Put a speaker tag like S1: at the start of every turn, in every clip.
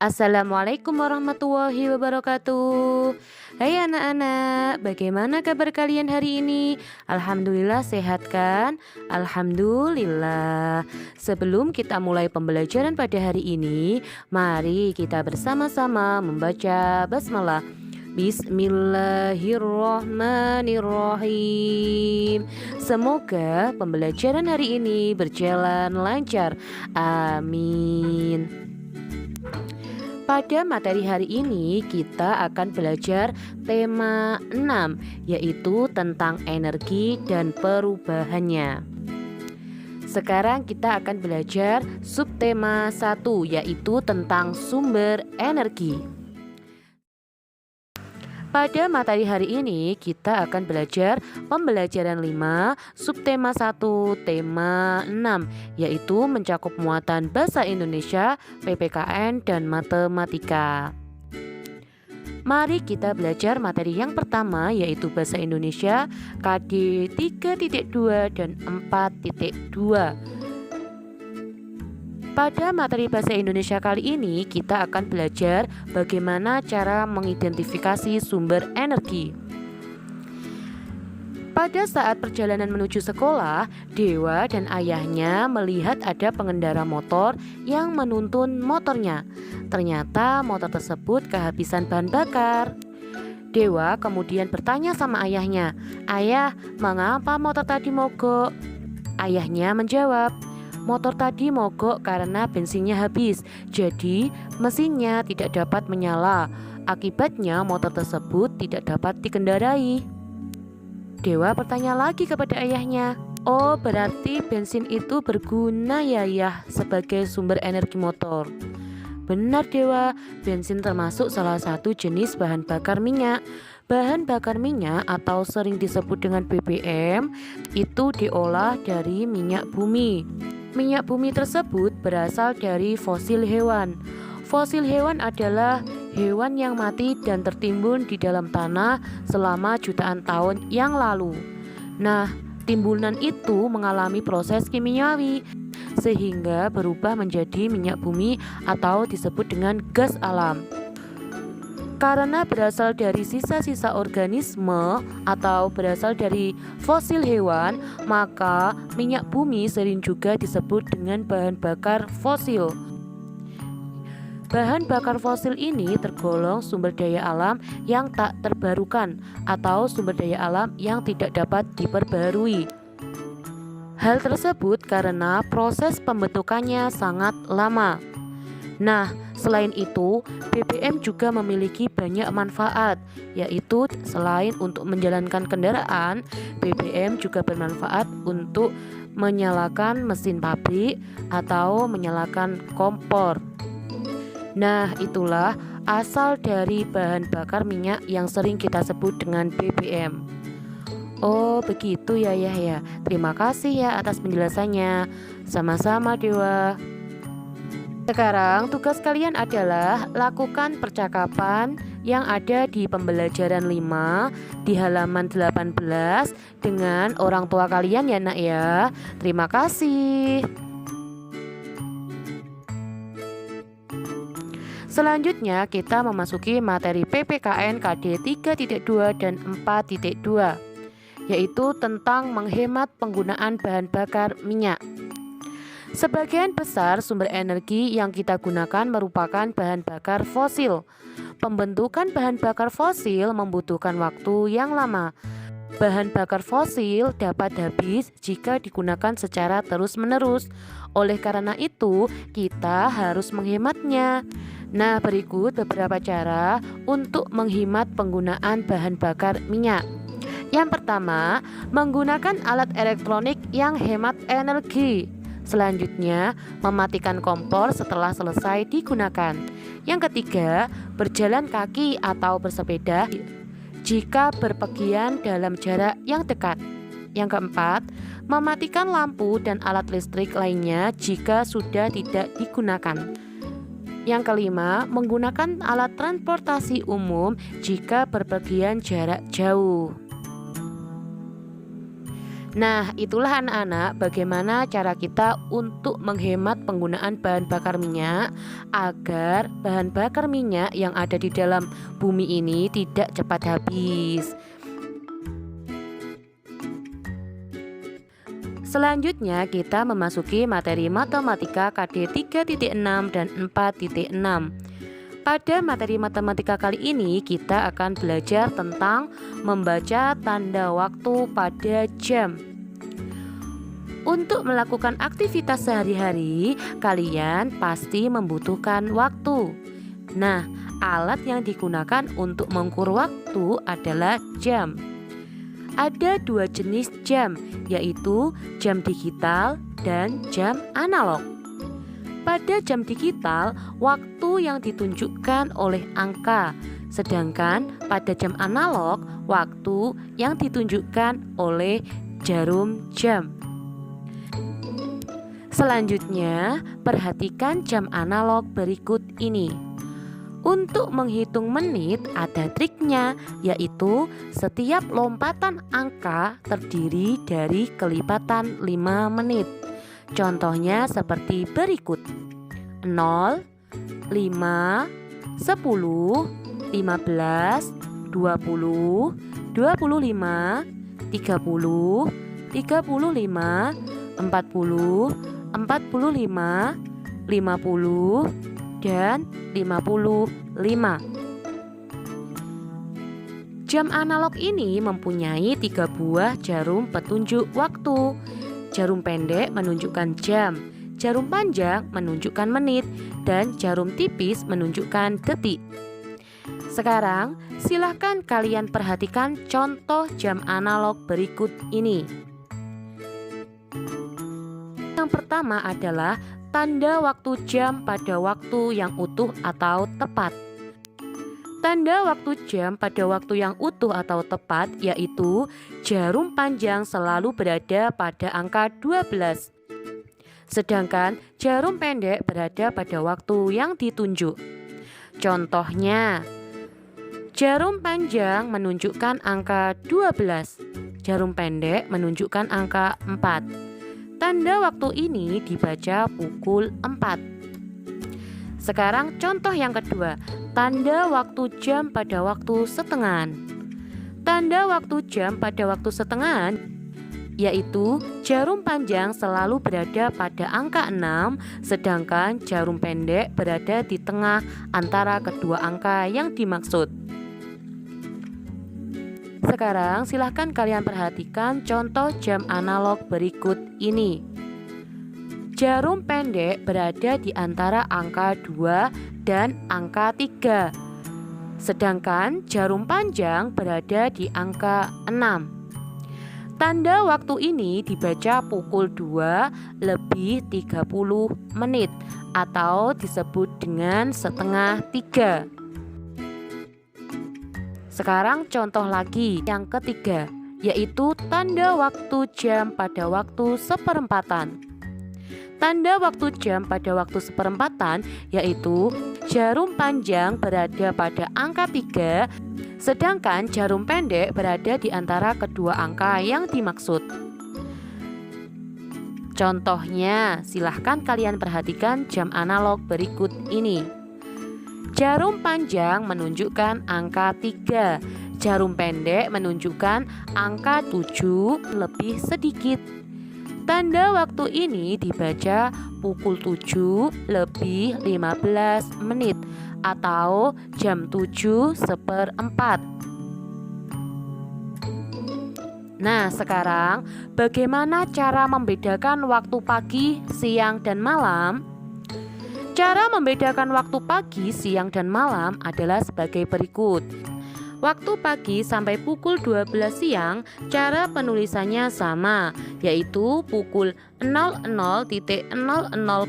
S1: Assalamualaikum warahmatullahi wabarakatuh. Hai anak-anak, bagaimana kabar kalian hari ini? Alhamdulillah sehat kan? Alhamdulillah. Sebelum kita mulai pembelajaran pada hari ini, mari kita bersama-sama membaca basmalah. Bismillahirrohmanirrohim. Semoga pembelajaran hari ini berjalan lancar. Amin. Pada materi hari ini kita akan belajar tema 6, yaitu tentang energi dan perubahannya. Sekarang kita akan belajar subtema 1, yaitu tentang sumber energi. Pada materi hari ini kita akan belajar pembelajaran 5, subtema 1, tema 6, yaitu mencakup muatan bahasa Indonesia, PPKN, dan matematika. Mari kita belajar materi yang pertama, yaitu bahasa Indonesia KD 3.2 dan 4.2. Pada materi bahasa Indonesia kali ini kita akan belajar bagaimana cara mengidentifikasi sumber energi. Pada saat perjalanan menuju sekolah, Dewa dan ayahnya melihat ada pengendara motor yang menuntun motornya. Ternyata motor tersebut kehabisan bahan bakar. Dewa kemudian bertanya sama ayahnya, "Ayah, mengapa motor tadi mogok?" Ayahnya menjawab, "Motor tadi mogok karena bensinnya habis, jadi mesinnya tidak dapat menyala. Akibatnya motor tersebut tidak dapat dikendarai." Dewa bertanya lagi kepada ayahnya, "Oh, berarti bensin itu berguna ya, Ayah, sebagai sumber energi motor?" "Benar, Dewa, bensin termasuk salah satu jenis bahan bakar minyak. Bahan bakar minyak atau sering disebut dengan BBM itu diolah dari minyak bumi. Minyak bumi tersebut berasal dari fosil hewan. Fosil hewan adalah hewan yang mati dan tertimbun di dalam tanah selama jutaan tahun yang lalu. Nah, timbunan itu mengalami proses kimiawi sehingga berubah menjadi minyak bumi atau disebut dengan gas alam. Karena berasal dari sisa-sisa organisme atau berasal dari fosil hewan, maka minyak bumi sering juga disebut dengan bahan bakar fosil. Bahan bakar fosil ini tergolong sumber daya alam yang tak terbarukan atau sumber daya alam yang tidak dapat diperbarui. Hal tersebut karena proses pembentukannya sangat lama. Nah, selain itu, BBM juga memiliki banyak manfaat, yaitu selain untuk menjalankan kendaraan, BBM juga bermanfaat untuk menyalakan mesin pabrik atau menyalakan kompor. Nah, itulah asal dari bahan bakar minyak yang sering kita sebut dengan BBM. Oh, begitu ya, ya. Terima kasih ya atas penjelasannya. Sama-sama, Dewa. Sekarang tugas kalian adalah lakukan percakapan yang ada di pembelajaran 5 di halaman 18 dengan orang tua kalian ya, Nak ya. Terima kasih. Selanjutnya kita memasuki materi PPKN KD 3.2 dan 4.2, yaitu tentang menghemat penggunaan bahan bakar minyak. Sebagian besar sumber energi yang kita gunakan merupakan bahan bakar fosil. Pembentukan bahan bakar fosil membutuhkan waktu yang lama. Bahan bakar fosil dapat habis jika digunakan secara terus-menerus. Oleh karena itu, kita harus menghematnya. Nah, berikut beberapa cara untuk menghemat penggunaan bahan bakar minyak. Yang pertama, menggunakan alat elektronik yang hemat energi. Selanjutnya, mematikan kompor setelah selesai digunakan. Yang ketiga, berjalan kaki atau bersepeda jika berpergian dalam jarak yang dekat. Yang keempat, mematikan lampu dan alat listrik lainnya jika sudah tidak digunakan. Yang kelima, menggunakan alat transportasi umum jika berpergian jarak jauh. Nah, itulah anak-anak bagaimana cara kita untuk menghemat penggunaan bahan bakar minyak agar bahan bakar minyak yang ada di dalam bumi ini tidak cepat habis. Selanjutnya kita memasuki materi matematika KD 3.6 dan 4.6. Pada materi matematika kali ini kita akan belajar tentang membaca tanda waktu pada jam. Untuk melakukan aktivitas sehari-hari, kalian pasti membutuhkan waktu. Nah, alat yang digunakan untuk mengukur waktu adalah jam. Ada dua jenis jam, yaitu jam digital dan jam analog. Pada jam digital, waktu yang ditunjukkan oleh angka, sedangkan pada jam analog, waktu yang ditunjukkan oleh jarum jam. Selanjutnya, perhatikan jam analog berikut ini. Untuk menghitung menit ada triknya, yaitu setiap lompatan angka terdiri dari kelipatan 5 menit. Contohnya seperti berikut: 0, 5, 10, 15, 20, 25, 30, 35, 40, 45, 50, dan 55. Jam analog ini mempunyai 3 buah jarum petunjuk waktu. Jarum pendek menunjukkan jam, jarum panjang menunjukkan menit, dan jarum tipis menunjukkan detik. Sekarang, silahkan kalian perhatikan contoh jam analog berikut ini. Yang pertama adalah tanda waktu jam pada waktu yang utuh atau tepat. Tanda waktu jam pada waktu yang utuh atau tepat yaitu jarum panjang selalu berada pada angka 12. Sedangkan jarum pendek berada pada waktu yang ditunjuk. Contohnya, jarum panjang menunjukkan angka 12, jarum pendek menunjukkan angka 4. Tanda waktu ini dibaca pukul 4. Sekarang contoh yang kedua, tanda waktu jam pada waktu setengahan. Tanda waktu jam pada waktu setengahan yaitu jarum panjang selalu berada pada angka 6, sedangkan jarum pendek berada di tengah antara kedua angka yang dimaksud. Sekarang silahkan kalian perhatikan contoh jam analog berikut ini. Jarum pendek berada di antara angka 2 dan angka 3. Sedangkan jarum panjang berada di angka 6. Tanda waktu ini dibaca pukul 2 lebih 30 menit atau disebut dengan setengah 3. Sekarang contoh lagi yang ketiga, yaitu tanda waktu jam pada waktu seperempatan. Tanda waktu jam pada waktu seperempatan yaitu jarum panjang berada pada angka 3, sedangkan jarum pendek berada di antara kedua angka yang dimaksud. Contohnya, silahkan kalian perhatikan jam analog berikut ini. Jarum panjang menunjukkan angka 3, jarum pendek menunjukkan angka 7 lebih sedikit.
S2: Tanda waktu ini dibaca pukul 7 lebih 15 menit atau jam 7:04. Nah, sekarang bagaimana cara membedakan waktu pagi, siang, dan malam? Cara membedakan waktu pagi, siang, dan malam adalah sebagai berikut. Waktu pagi sampai pukul 12 siang, cara penulisannya sama, yaitu pukul 00.00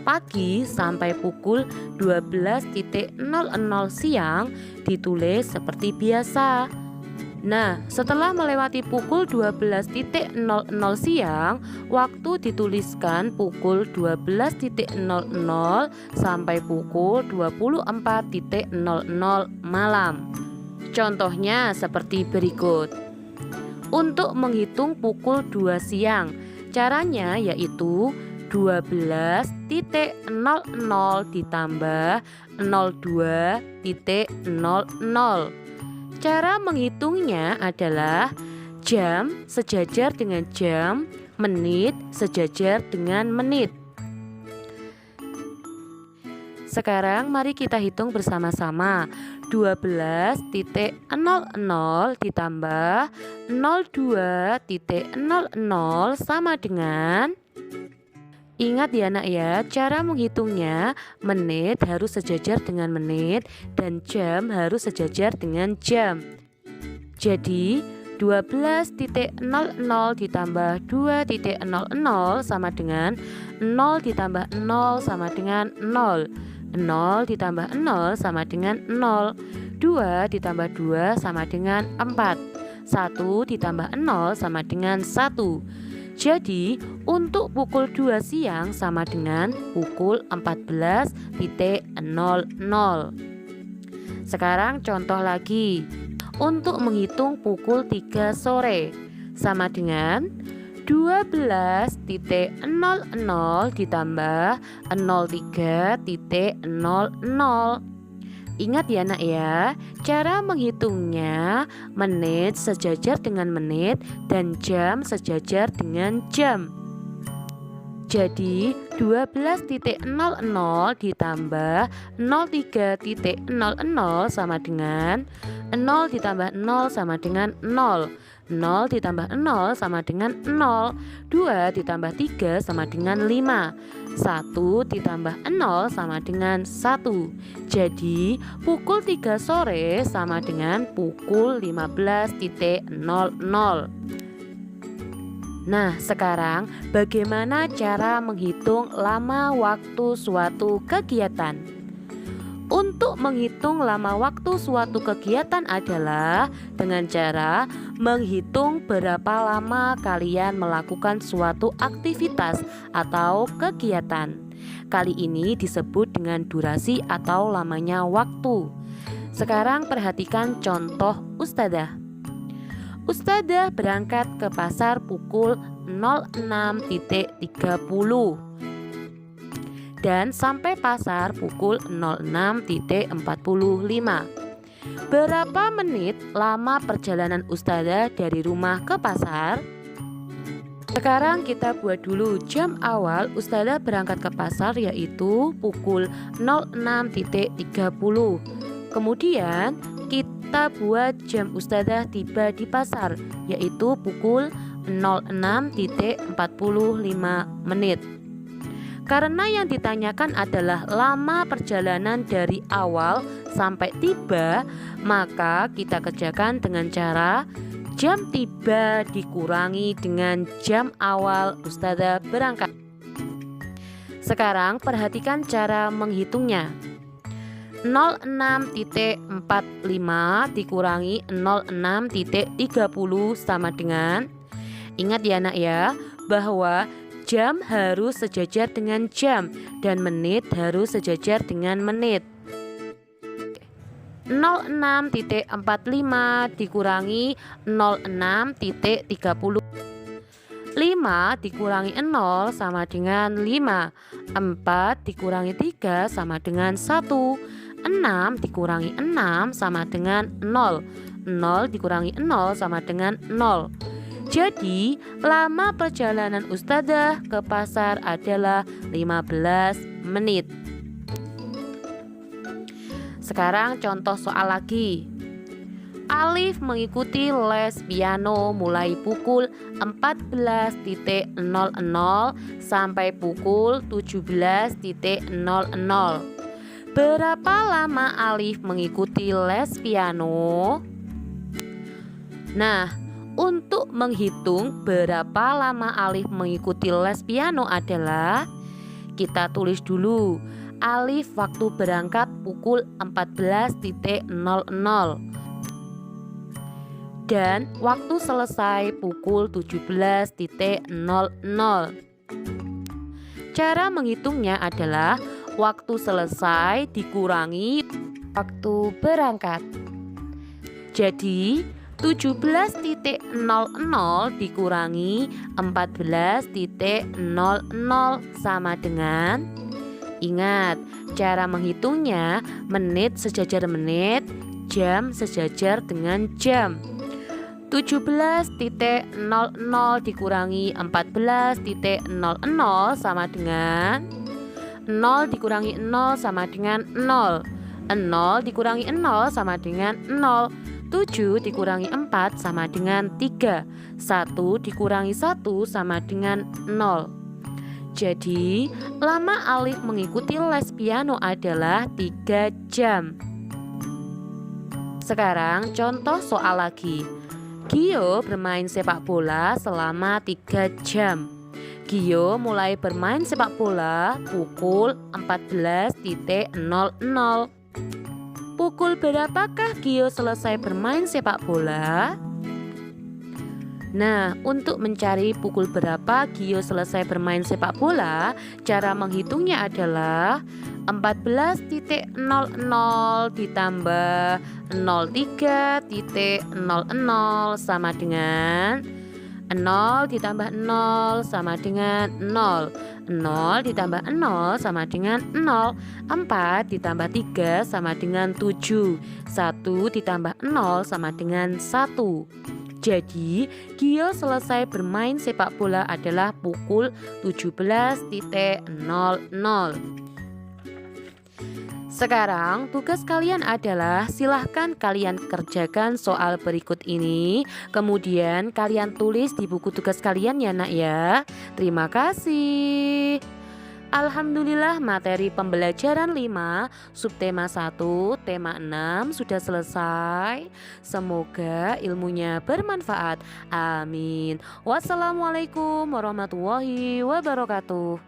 S2: pagi sampai pukul 12.00 siang ditulis seperti biasa. Nah, setelah melewati pukul 12.00 siang, waktu dituliskan pukul 12.00 sampai pukul 24.00 malam. Contohnya seperti berikut. Untuk menghitung pukul 2 siang, caranya yaitu 12.00 ditambah 02.00. Cara menghitungnya adalah jam sejajar dengan jam, menit sejajar dengan menit. Sekarang mari kita hitung bersama-sama. 12.00 ditambah 02.00 sama dengan, ingat ya nak ya, cara menghitungnya menit harus sejajar dengan menit dan jam harus sejajar dengan jam. Jadi 12.00 ditambah 2.00 sama dengan 0 ditambah 0 sama dengan 0. 0 ditambah 0 sama dengan 0. 2 ditambah 2 sama dengan 4. 1 ditambah 0 sama dengan 1. Jadi untuk pukul 2 siang sama dengan pukul 14.00. Sekarang contoh lagi. Untuk menghitung pukul 3 sore sama dengan 12.00 ditambah 03.00. Ingat ya nak ya, cara menghitungnya menit sejajar dengan menit dan jam sejajar dengan jam. Jadi 12.00 ditambah 03.00 sama dengan 0 ditambah 0 sama dengan 0. 0 ditambah 0 sama dengan 0. 2 ditambah 3 sama dengan 5. 1 ditambah 0 sama dengan 1. Jadi pukul 3 sore sama dengan pukul 15.00. Nah, sekarang bagaimana cara menghitung lama waktu suatu kegiatan? Untuk menghitung lama waktu suatu kegiatan adalah dengan cara menghitung berapa lama kalian melakukan suatu aktivitas atau kegiatan. Kali ini disebut dengan durasi atau lamanya waktu. Sekarang perhatikan contoh Ustadzah. Ustadzah berangkat ke pasar pukul 06.30 dan sampai pasar pukul 06.45. Berapa menit lama perjalanan Ustadzah dari rumah ke pasar? Sekarang kita buat dulu jam awal Ustadzah berangkat ke pasar, yaitu pukul 06.30. Kemudian kita buat jam Ustadzah tiba di pasar, yaitu pukul 06.45. Karena yang ditanyakan adalah lama perjalanan dari awal sampai tiba, maka kita kerjakan dengan cara jam tiba dikurangi dengan jam awal Ustadzah berangkat. Sekarang perhatikan cara menghitungnya. 06.45 dikurangi 06.30 sama dengan, ingat ya nak ya, bahwa jam harus sejajar dengan jam dan menit harus sejajar dengan menit. 06.45 dikurangi 06.30. 5 dikurangi 0 sama dengan 5. 4 dikurangi 3 sama dengan 1. 6 dikurangi 6 sama dengan 0. 0 dikurangi 0 sama dengan 0. Jadi, lama perjalanan Ustadzah ke pasar adalah 15 menit. Sekarang contoh soal lagi. Alif mengikuti les piano mulai pukul 14.00 sampai pukul 17.00. Berapa lama Alif mengikuti les piano? Nah, untuk menghitung berapa lama Alif mengikuti les piano adalah kita tulis dulu. Alif waktu berangkat pukul 14.00 dan waktu selesai pukul 17.00. Cara menghitungnya adalah waktu selesai dikurangi waktu berangkat. Jadi 17.00 dikurangi 14.00 sama dengan, ingat cara menghitungnya menit sejajar menit, jam sejajar dengan jam. 17.00 dikurangi 14.00 sama dengan 0 dikurangi 0 sama dengan 0. 0 dikurangi 0 sama dengan 0. 7 dikurangi 4 sama dengan 3. 1 dikurangi 1 sama dengan 0. Jadi, lama Alif mengikuti les piano adalah 3 jam. Sekarang contoh soal lagi. Gio bermain sepak bola selama 3 jam. Gio mulai bermain sepak bola pukul 14.00. Pukul berapakah Gio selesai bermain sepak bola? Nah, untuk mencari pukul berapa Gio selesai bermain sepak bola, cara menghitungnya adalah 14.00 ditambah 03.00 sama dengan 0 ditambah 0 sama dengan 0. 0 ditambah 0 sama dengan 0. 4 ditambah 3 sama dengan 7. 1 ditambah 0 sama dengan 1. Jadi, Gio selesai bermain sepak bola adalah pukul 17.00. Sekarang tugas kalian adalah silahkan kalian kerjakan soal berikut ini. Kemudian kalian tulis di buku tugas kalian ya nak ya. Terima kasih. Alhamdulillah materi pembelajaran 5 subtema 1 tema 6 sudah selesai. Semoga ilmunya bermanfaat. Amin. Wassalamualaikum warahmatullahi wabarakatuh.